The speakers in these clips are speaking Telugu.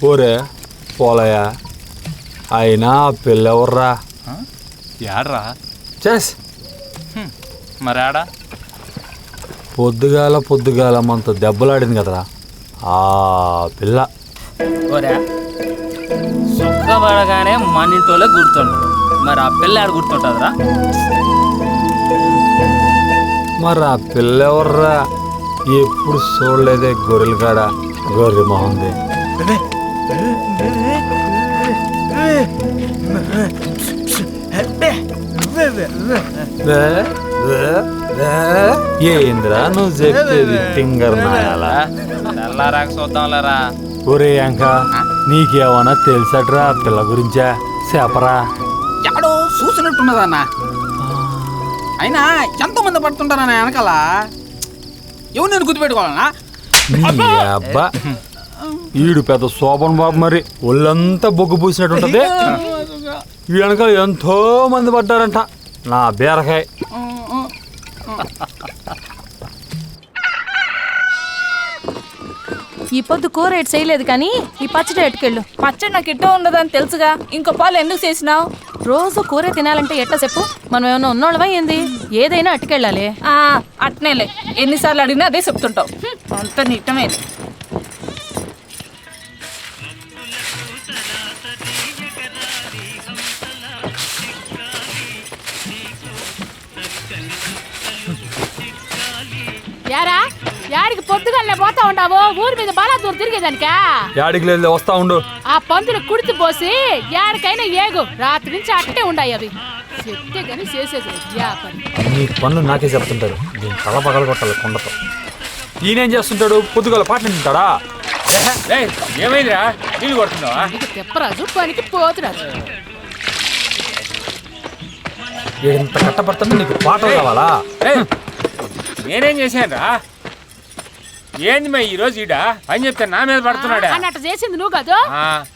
ఓరే పోలయా అయినా పిల్లెవర్రా యాడ్రా చెస్ మరాడా పొద్దుగాల మనతో దెబ్బలాడింది కదరా ఆ పిల్ల. ఓరా సుఖపడగానే మన ఇంట్లోనే గుర్తుండు, మరి ఆ పిల్ల ఆడ గుర్తుంటుందిరా? మరి ఆ పిల్ల ఎవర్రా? ఎప్పుడు చూడలేదే గొర్రెలు కాడ గొర్రె మొహంది. ఏంద్రా నువ్వు చెప్పేది ఫింగర్ నాయాలా? తెల్లారాక చూద్దాంలేరా. ఒరే అంక నీకేమన్నా తెలుసట్రా పిల్ల గురించా? చెప్పరా. ఎక్కడో చూసినట్టున్నదన్నా. అయినా ఎంతో మంది పడుతుంటారన్న వెనకాల. ఎవరు నేను గుర్తుపెట్టుకోవాలన్నా? అబ్బా ఈడు పెద్ద శోభన్ బాబు, మరి ఒళ్ళంతా బొగ్గు పూసినట్టు ఉంటది. ఈ వెనకాల ఎంతో మంది పడ్డారంట. నా బీరకాయ. ఈ పొద్దు కూర ఎటు చేయలేదు కానీ ఈ పచ్చడి ఎట్టుకెళ్ళు. పచ్చడి నాకు ఎట్టో ఉండదని తెలుసుగా, ఇంకో పాలు ఎందుకు చేసినావు? రోజు కూర తినాలంటే ఎట్లా చెప్పు? మనం ఏమన్నా ఉన్నోళ్ళవా ఏంది? ఏదైనా అట్టుకెళ్ళాలి. అట్నేలే, ఎన్నిసార్లు అడిగినా అదే చెప్తుంటావు. అంత నిట్టమే. యారా యాడికి పొద్దుగానే పోతా ఉంటావు? ఊరి మీద బాలాదూరు తిరిగేదానికా? యాడికి లేదు, వస్తా ఉండు. ఆ పందులు కుడితి పోసి యాడికైనా ఏగు. రాత్రి నుంచి అట్టే ఉండాయి అవి. చెప్తే గాని చేసేది నీ పన్ను నాకే చెప్తుంటాడు. దీని తల పగల కొట్టాలి కొండతో. ఈయనేం చేస్తుంటాడు? పొద్దుగాల పాటలు తింటాడా? ఏమైందిరా? నీళ్ళు కొడుతున్నావా? తెప్పరాజు పనికి పోతురాజు. ఇంత కట్టపడుతుంటే నీకు పాటలు కావాలా? నేనేం చేశానురా? ఏంది మా ఈరోజు ఈడ అని చెప్తే నా మీద పడుతున్నాడా? అన్నట్టు చేసింది నువ్వు కాదు.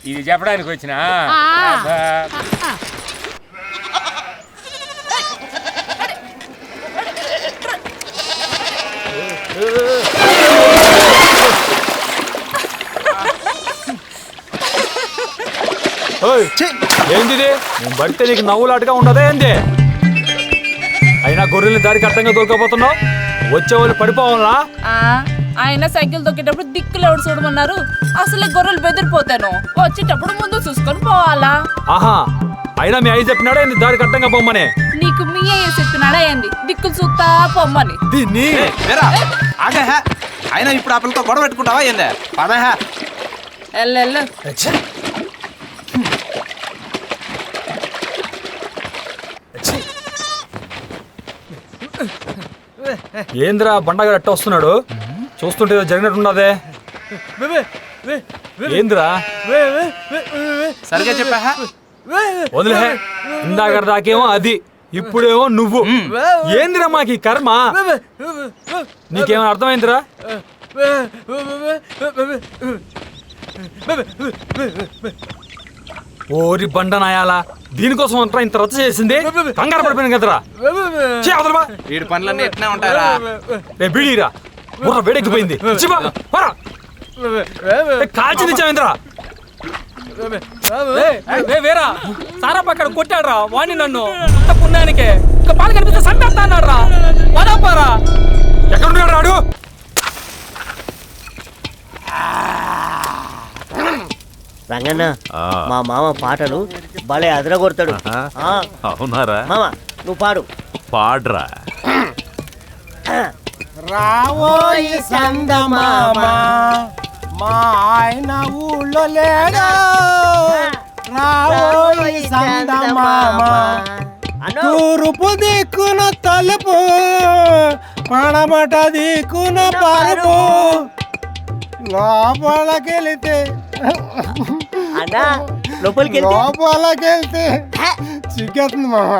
ఇది చెప్పడానికి వచ్చినా. ఏంది నేను పడితే నీకు నవ్వులాటగా ఉండదా ఏంది? అయినా గొర్రెల్ని దారికి అడ్డంగా దొరకపోతున్నావు. వచ్చేవాళ్ళు పడిపోవాలా? ఆయన సైకిల్ తొక్కేటప్పుడు దిక్కులు ఎవడు చూడమన్నారు? అసలే గొర్రెలు బెదిరిపోతాను. వచ్చేటప్పుడు ముందు చూసుకొని పోవాలా? ఆహా, అయినా మీ అయ్య చెప్పినాడా ఏంది దారికి అడ్డంగా పొమ్మని? నీకు మీ అయ్య చెప్పినాడా ఏంది దిక్కులు చూస్తా పొమ్మని? దీన్ని అయినా ఇప్పుడు ఆ పిల్లతో గొడవ పెట్టుకుంటావా ఏందే? పదహా ఎల్లెల్లు. ఏంద్రా బండగా అట్ట వస్తున్నాడు? చూస్తుంటే జరిగినట్టున్నదే. ఏంద్రా? సరిగా చెప్పా. వదిలే. ఇందాక దాకేమో అది, ఇప్పుడేమో నువ్వు. ఏందిరా మాకు ఈ కర్మ? నీకేమో అర్థమైందిరా? ఓరి బండ నాయాలా, దీనికోసం అంటారా ఇంత రచ్చ చేసింది? కంగారు పడిపోయింది కదరా. వీడి పనులన్నీ ఎట్నే ఉంటారా? బీడీరా బుర్ర వేడెక్కిపోయింది. కాల్చింది చావేంద్రా. వేరా సారా పక్కడ కొట్టాడ్రా వాణ్ణి. నన్ను పుణ్యానికే ఇంకా పాలు కనిపిస్తే సంపేస్తా అన్నాడ్రా. పదాపారా ఎక్కడున్నాడు రాడు? రంగన్న, మా మామ పాటలు భలే అదరగొడతాడు. అవునారా? మామ నువ్వు పాడు. పాడ్రా. రావోయి సందమామ మా ఆయన ఊళ్ళో లేడా? రావోయి సందమామ తూర్పు దిక్కున తలుపు, పడమట దిక్కున పరుపు, లోపలికెళ్తే లోపలికెళ్తే చిక్కేస్తుంది మామ.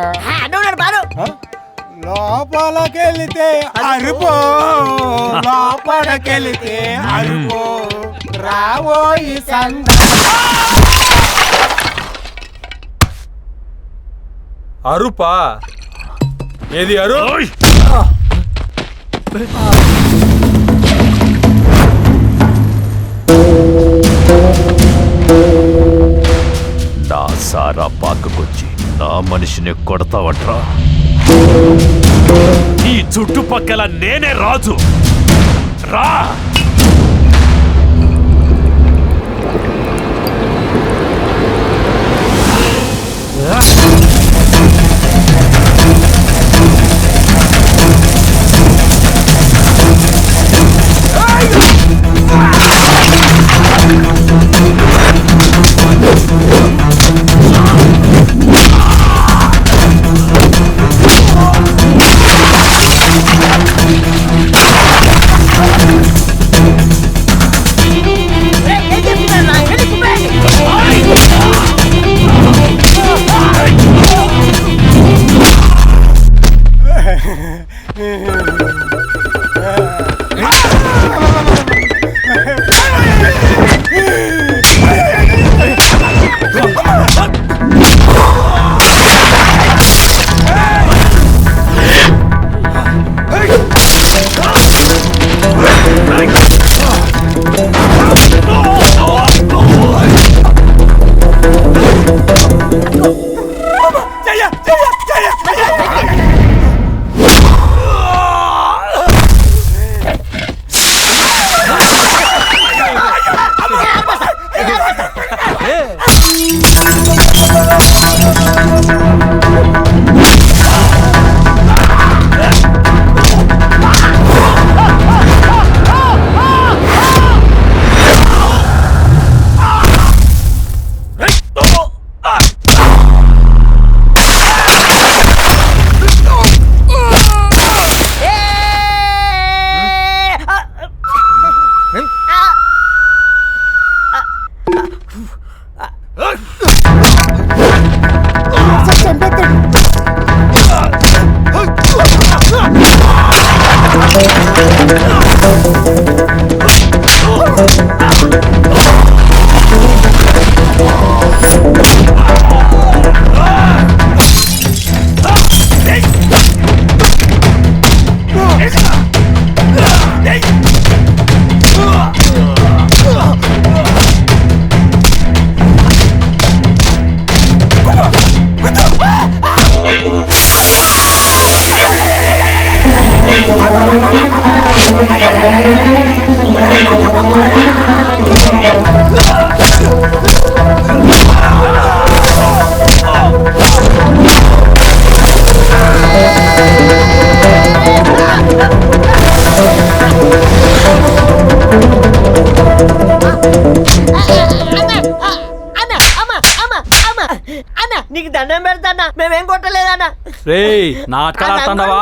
లోపలికెళ్తే అరుపో, లోపలికెళ్తే అరుపో, రావోయి సంద. అరుపా? ఏది అరు? రారా పాకకొచ్చి నా మనిషిని కొడతావట్రా? ఈ చుట్టుపక్కల నేనే రాజు. రా. నీకు దండం పెడతానా, మేమేం కొట్టలేదన్నా. రేయ్ నాటకాలు ఆడుతున్నావా?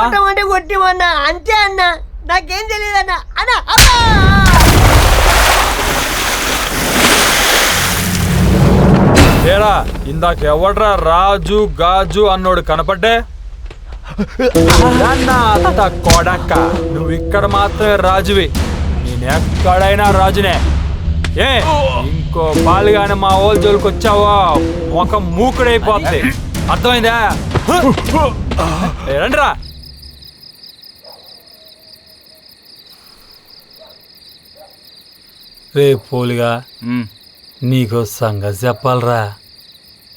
కొట్టివన్నా అంతే అన్న, నాకేం తెలియదన్నా. అన్నా ఏరా ఇందాక ఎవడ్రా రాజు గాజు అన్నోడు కనపడ్డే? కొడక్క, నువ్వు ఇక్కడ మాత్రమే రాజువి, నేనెక్కడైనా రాజునే. ఏ ఇంకో పాలుగానే మా ఓల్ జోలికి వచ్చావో ముఖం మూకుడైపోద్ది, అర్థమైందా? రండిరా. రే పోలిగా నీకు సంగతి చెప్పాలరా.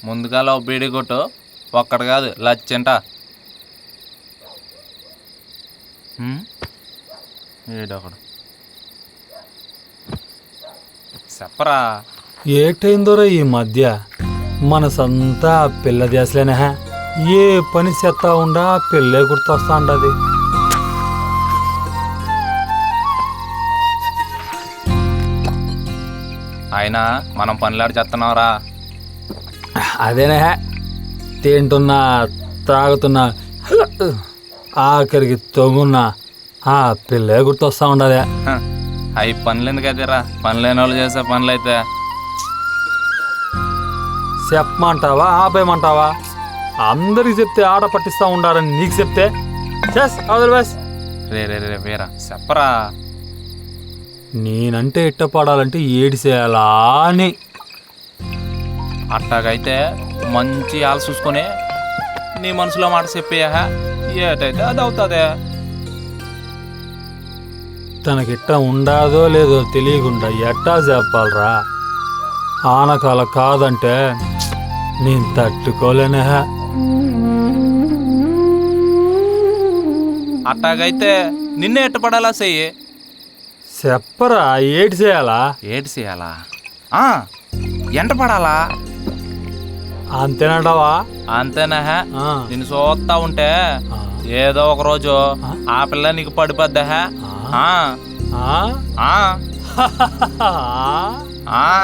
ముందుగా బీడి కొట్టు, ఒక్కడు కాదు లచ్చంట. ఏడొకడు చెప్పరా. ఏటైందోరా ఈ మధ్య మనసంతా పిల్ల దేశలేనా? ఏ పని చెత్తా ఉండా పిల్లే గుర్తొస్తా ఉండది. అయినా మనం పనులాడి చేస్తున్నావురా. అదేనా తింటున్నా తాగుతున్నా ఆఖరికి తొంగున్నా ఆ పిల్లే గుర్తొస్తా ఉండదే. అవి పనులు ఎందుకు అయితేరా, పని లేని వాళ్ళు చేసే పనులు అయితే. చెప్పమంటావా ఆపేయమంటావా? అందరికి చెప్తే ఆడ పట్టిస్తా ఉండారని నీకు చెప్తే రే రే రే వేరా చెప్పరా. నేనంటే ఇట్టపడాలంటే ఏడిసేయాలా అని. అట్టాగైతే మంచి ఆలు చూసుకొని నీ మనసులో మాట చెప్పేయా, ఏటైతే అది అవుతుందే. తనకిట్ట ఉండాదో లేదో తెలియకుండా ఎట్టా చెప్పాలరా? ఆనకాల కాదంటే నేను తట్టుకోలేనే అట్టాగైతే నిన్నే ఎట్టపడాలా చెయ్యి. చెప్పరా ఏటి చేయాలా? ఏటి చేయాలా? ఎంట పడాలా అంతేనంటావా? అంతేనా? ఆ. నిన్ను చూస్తా ఉంటే ఏదో ఒక రోజు ఆ పిల్ల నీకు పడిపోద్దా? ఆ?